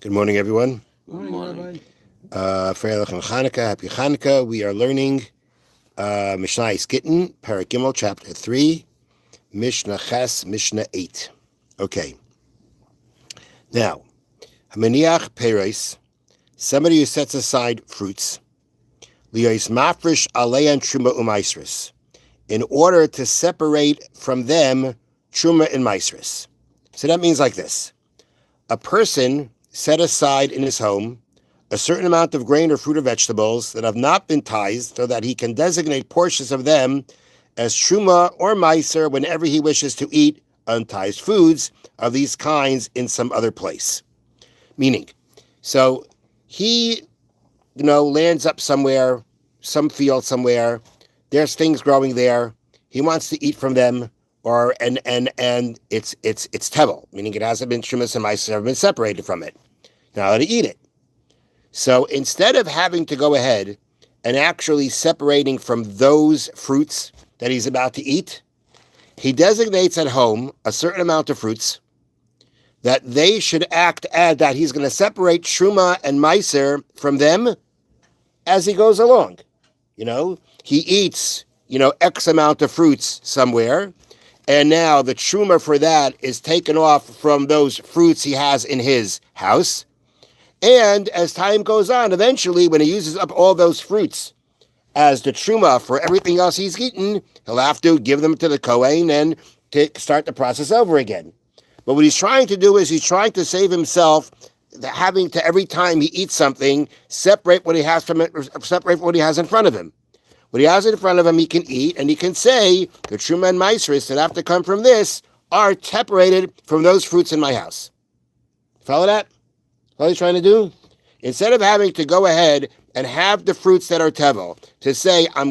Good morning, everyone. Good morning. Freilich and Hanukkah, happy Hanukkah. We are learning Mishna Gittin, Parak Gimel, chapter 3, Mishna Ches, Mishnah 8. Okay. Now, Hamaniach Peres, somebody who sets aside fruits, Liyos Mafresh Aleyan Truma Umaisris, in order to separate from them Truma and Maisris. So that means like this. A person set aside in his home a certain amount of grain or fruit or vegetables that have not been tithed so that he can designate portions of them as truma or meiser whenever he wishes to eat untithed foods of these kinds in some other place. Meaning, so he, lands up somewhere, some field somewhere, there's things growing there, he wants to eat from them, and it's tevel, meaning it hasn't been trumas and meiser, have been separated from it. Now to eat it. So instead of having to go ahead and actually separating from those fruits that he's about to eat, he designates at home a certain amount of fruits that they should act as that he's going to separate truma and meiser from them as he goes along. He eats, X amount of fruits somewhere, and now the truma for that is taken off from those fruits he has in his house. And as time goes on, eventually, when he uses up all those fruits as the truma for everything else he's eaten, he'll have to give them to the Kohen and start the process over again. But what he's trying to do is he's trying to save himself having to, every time he eats something, separate what he has from it, separate what he has in front of him. What he has in front of him, he can eat, and he can say the truma and meiseris that have to come from this are separated from those fruits in my house. Follow that? What he's trying to do? Instead of having to go ahead and have the fruits that are tevel, to say, I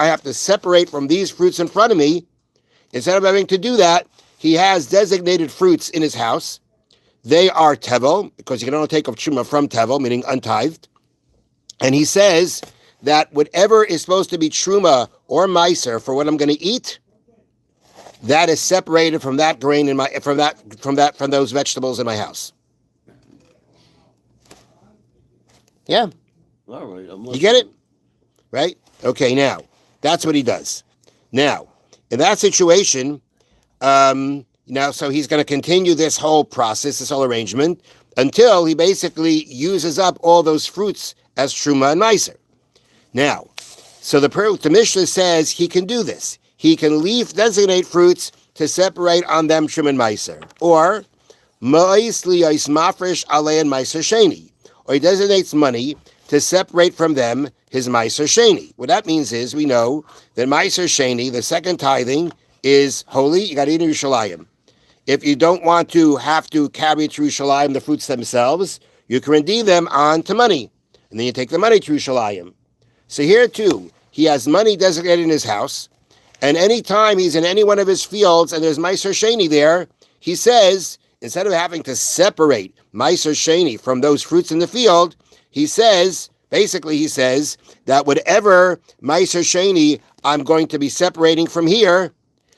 have to separate from these fruits in front of me, instead of having to do that, he has designated fruits in his house. They are tevel, because you can only take of truma from tevel, meaning untithed. And he says that whatever is supposed to be truma or meiser for what I'm going to eat, that is separated from that grain from those vegetables in my house. Yeah. All right. You get it? Right? Okay, now, that's what he does. Now, in that situation, so he's going to continue this whole process, this whole arrangement, until he basically uses up all those fruits as truma and meiser. Now, so the Mishnah says he can do this. He can designate fruits to separate on them truma and meiser. Or, ma'is liyos mafresh alein meiser sheni. Or he designates money to separate from them his Meiser Sheni. What that means is we know that Meiser Sheni, the second tithing, is holy. You got to eat in Yerushalayim. If you don't want to have to carry to Yerushalayim the fruits themselves, you can redeem them on to money. And then you take the money to Yerushalayim. So here too, he has money designated in his house. And anytime he's in any one of his fields and there's Meiser Sheni there, he says, instead of having to separate Meiser Sheni from those fruits in the field, he says that whatever Meiser Sheni I'm going to be separating from here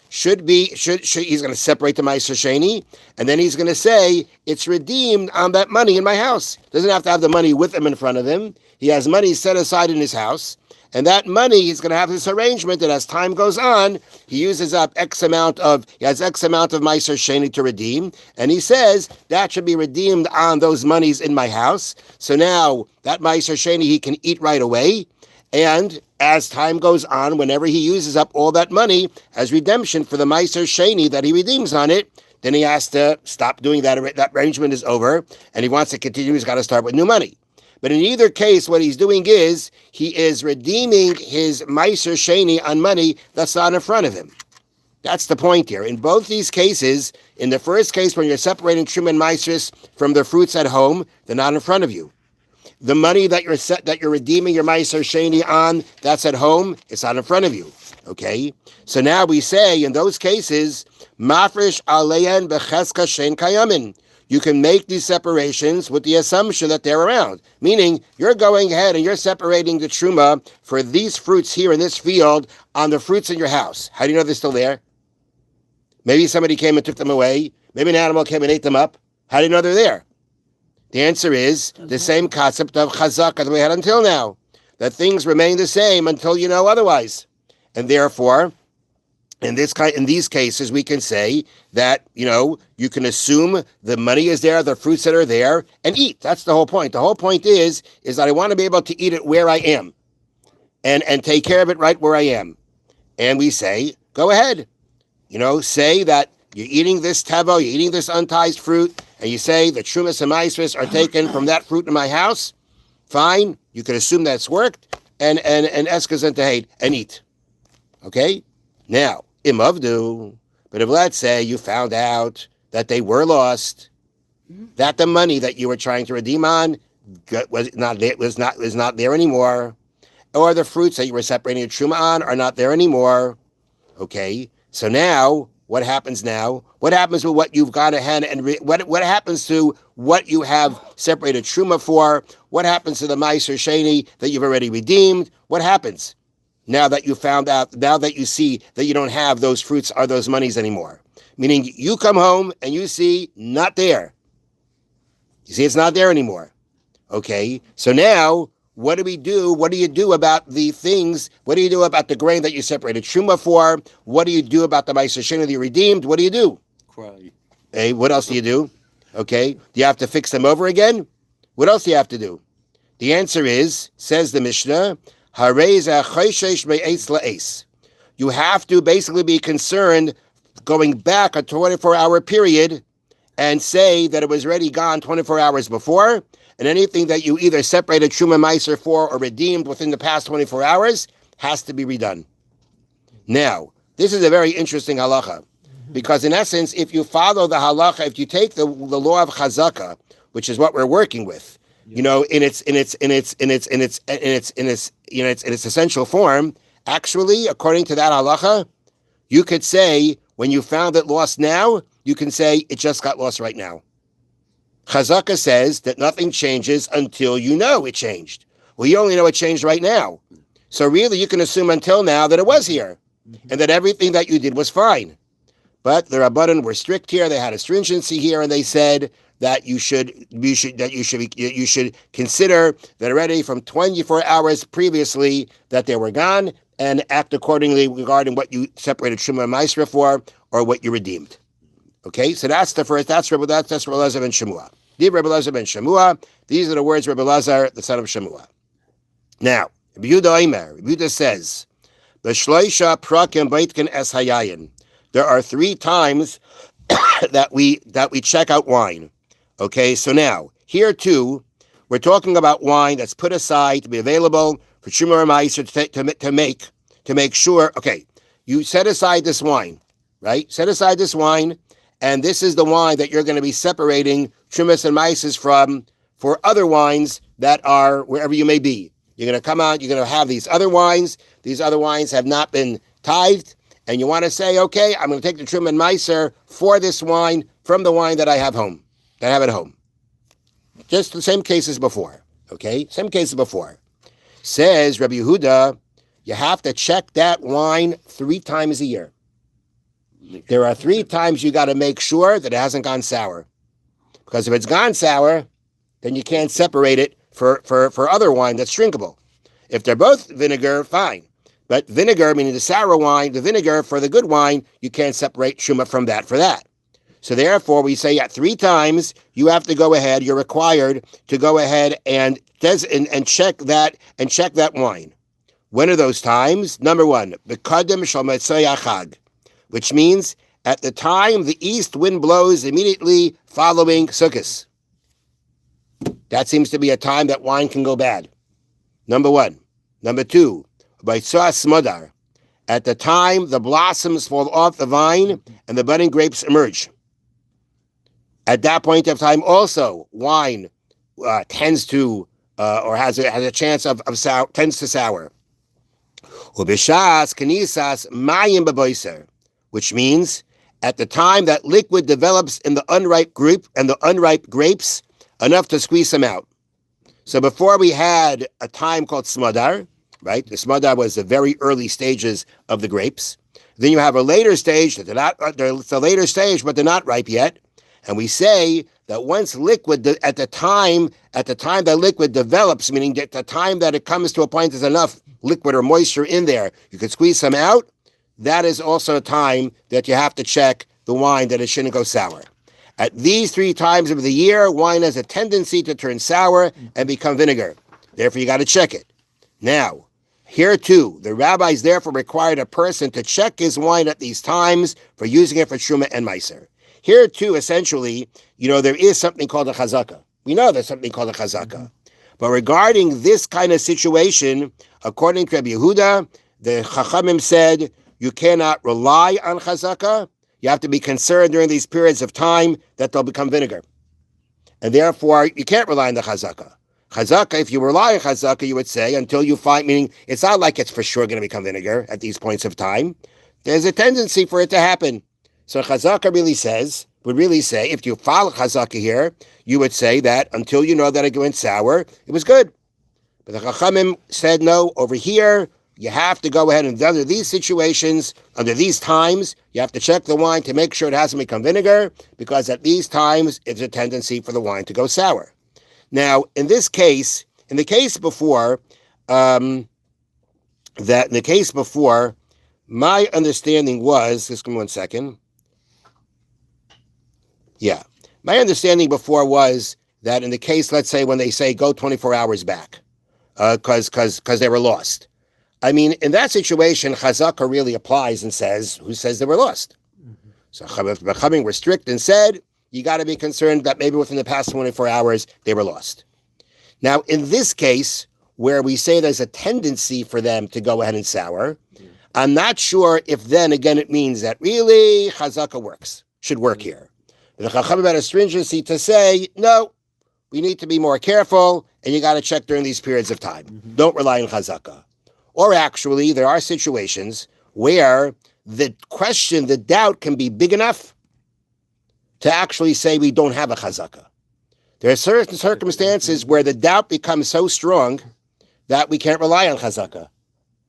he's going to separate the Meiser Sheni, and then he's going to say it's redeemed on that money in my house. Doesn't have to have the money with him in front of him. He has money set aside in his house. And that money, he's going to have this arrangement that as time goes on, he uses up X amount of Meiser Sheni to redeem. And he says that should be redeemed on those monies in my house. So now that Meiser Sheni he can eat right away. And as time goes on, whenever he uses up all that money as redemption for the Meiser Sheni that he redeems on it, then he has to stop doing that. That arrangement is over. And he wants to continue, he's got to start with new money. But in either case, what he's doing is he is redeeming his Meiser Sheni on money that's not in front of him. That's the point here. In both these cases, in the first case, when you're separating truma and meiseris from the fruits at home, they're not in front of you. The money that you're redeeming your Meiser Sheni on, that's at home, it's not in front of you. Okay? So now we say, in those cases, mafresh aleyen becheska shein kayamin. You can make these separations with the assumption that they're around. Meaning, you're going ahead and you're separating the truma for these fruits here in this field on the fruits in your house. How do you know they're still there? Maybe somebody came and took them away. Maybe an animal came and ate them up. How do you know they're there? The answer is the same concept of chazaka that we had until now, that things remain the same until you know otherwise. And therefore, in these cases, we can say that, you can assume the money is there, the fruits that are there, and eat. That's the whole point. The whole point is that I want to be able to eat it where I am and take care of it right where I am. And we say, go ahead. Say that you're eating this tavo, you're eating this untized fruit, and you say the trumas and maasros are taken from that fruit in my house. Fine. You can assume that's worked and eskaz and eat. Okay? Now, imavdu. But if let's say you found out that they were lost, that the money that you were trying to redeem on was not there anymore, or the fruits that you were separating a truma on are not there anymore. Okay, so now what happens now? What happens with what you've gone ahead and what happens to what you have separated truma for? What happens to the meiser sheni that you've already redeemed? What happens now that you found out? Now that you see that you don't have those fruits or those monies anymore, meaning you come home and you see not there. You see, it's not there anymore. Okay, so now what do we do? What do you do about the things? What do you do about the grain that you separated truma for? What do you do about the meiser sheni that you redeemed? What do you do? Cry. Hey, what else do you do? Okay, do you have to fix them over again? What else do you have to do? The answer is, says the Mishnah, you have to basically be concerned going back a 24-hour period and say that it was already gone 24 hours before, and anything that you either separated truma meiser for or redeemed within the past 24 hours has to be redone. Now, this is a very interesting halacha, because in essence, if you follow the halacha, if you take the law of chazaka, which is what we're working with, in its essential form, actually, according to that halacha, you could say when you found it lost now, you can say it just got lost right now. Chazaka says that nothing changes until you know it changed. Well, you only know it changed right now. So really, you can assume until now that it was here and that everything that you did was fine. But the Rabbanan were strict here. They had a stringency here, and they said that you should consider that already from 24 hours previously that they were gone and act accordingly regarding what you separated truma and meiser for or what you redeemed. Okay, so that's the first. That's Rebbe Elazar ben Shemua. Rebbe Elazar ben Shemua. These are the words of Rebbe Elazar, the son of Shemua. Now, Rebbe Yehuda says, "B'shloisha prakim baitkin es hayayin." There are 3 times that we check out wine. Okay, so now here too, we're talking about wine that's put aside to be available for truma or meiser to make sure. Okay, you set aside this wine, right? Set aside this wine. And this is the wine that you're going to be separating trumas and maasros from for other wines that are wherever you may be. You're going to come out, you're going to have these other wines. These other wines have not been tithed. And you want to say, okay, I'm going to take the truma and meiser for this wine from the wine that I have at home. Just the same case as before. Okay, same case as before. Says Rabbi Yehuda, you have to check that wine 3 times a year. There are 3 times you got to make sure that it hasn't gone sour. Because if it's gone sour, then you can't separate it for other wine that's drinkable. If they're both vinegar, fine. But vinegar, meaning the sour wine, the vinegar for the good wine, you can't separate truma from that for that. So therefore, we say at 3 times, you have to go ahead, you're required to go ahead and check that wine. When are those times? Number 1, B'kadim shal Motzei Chag, which means at the time the east wind blows immediately following Sukkot. That seems to be a time that wine can go bad. Number 1. Number 2, Baitzah Smodar, at the time the blossoms fall off the vine and the budding grapes emerge. At that point of time also, wine tends to, or has a chance of sour, tends to sour. Ubishas Kenisas Mayim B'Boiser, which means at the time that liquid develops in the unripe grape and the unripe grapes, enough to squeeze them out. So before we had a time called Smadar, right? The Smadar was the very early stages of the grapes. Then you have a later stage that it's a later stage, but they're not ripe yet. And we say that once liquid, at the time that liquid develops, meaning at the time that it comes to a point there's enough liquid or moisture in there, you could squeeze some out. That is also a time that you have to check the wine that it shouldn't go sour. At these 3 times of the year, wine has a tendency to turn sour and become vinegar. Therefore, you got to check it. Now, here too, the rabbis therefore required a person to check his wine at these times for using it for truma and meiser. Here too, essentially, there is something called a chazaka. We know there's something called a chazaka. But regarding this kind of situation, according to Rabbi Yehuda, the Chachamim said, you cannot rely on chazaka. You have to be concerned during these periods of time that they'll become vinegar. And therefore, you can't rely on the chazaka. Chazaka, if you rely on chazaka, you would say, until you find, meaning it's not like it's for sure going to become vinegar at these points of time. There's a tendency for it to happen. So chazaka would really say, if you follow chazaka here, you would say that until you know that it went sour, it was good. But the Chachamim said, no, over here, you have to go ahead and under these situations, under these times, you have to check the wine to make sure it hasn't become vinegar, because at these times, it's a tendency for the wine to go sour. Now, in the case before, my understanding was, just give me 1 second. Yeah. My understanding before was that in the case, let's say when they say go 24 hours back, because they were lost. I mean, in that situation, chazaka really applies and says, who says they were lost? Mm-hmm. So Chachamim were strict and said, you got to be concerned that maybe within the past 24 hours, they were lost. Now, in this case, where we say there's a tendency for them to go ahead and sour, I'm not sure if then, again, it means that really chazaka should work here. The Chachamim had a stringency to say, no, we need to be more careful, and you got to check during these periods of time. Mm-hmm. Don't rely on chazaka. Or actually, there are situations where the doubt can be big enough to actually say we don't have a chazaka. There are certain circumstances where the doubt becomes so strong that we can't rely on chazaka.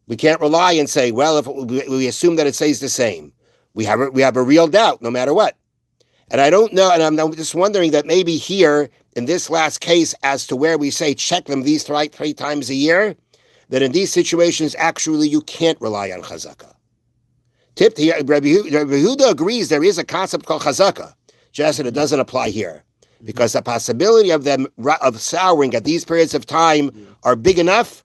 We can't rely and say, well, if we assume that it stays the same. We have a real doubt no matter what. And I don't know, and I'm just wondering that maybe here, in this last case, as to where we say check them these 3 times a year, that in these situations, actually, you can't rely on chazaka. Rabbi Yehuda agrees there is a concept called chazaka, just that it doesn't apply here. Because the possibility of them of souring at these periods of time are big enough,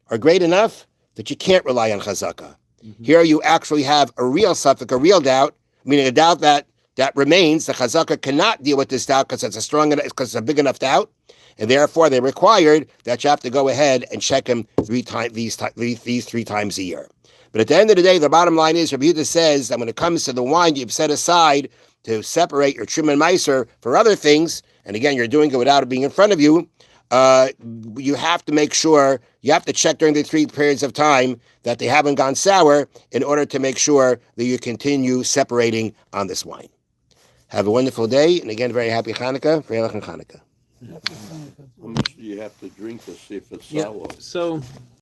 are great enough, that you can't rely on chazaka. Mm-hmm. Here you actually have a real suffix, a real doubt, meaning a doubt that remains. The chazaka cannot deal with this doubt because it's a big enough doubt, and therefore they required that you have to go ahead and check them these 3 times a year. But at the end of the day, the bottom line is, Rabbi Yehuda says that when it comes to the wine you've set aside to separate your trim and meiser for other things, and again, you're doing it without it being in front of you, you have to make sure, you have to check during the 3 periods of time that they haven't gone sour in order to make sure that you continue separating on this wine. Have a wonderful day, and again, very happy Hanukkah. Freilich and Hanukkah. How much do you have to drink to see if it's sour? So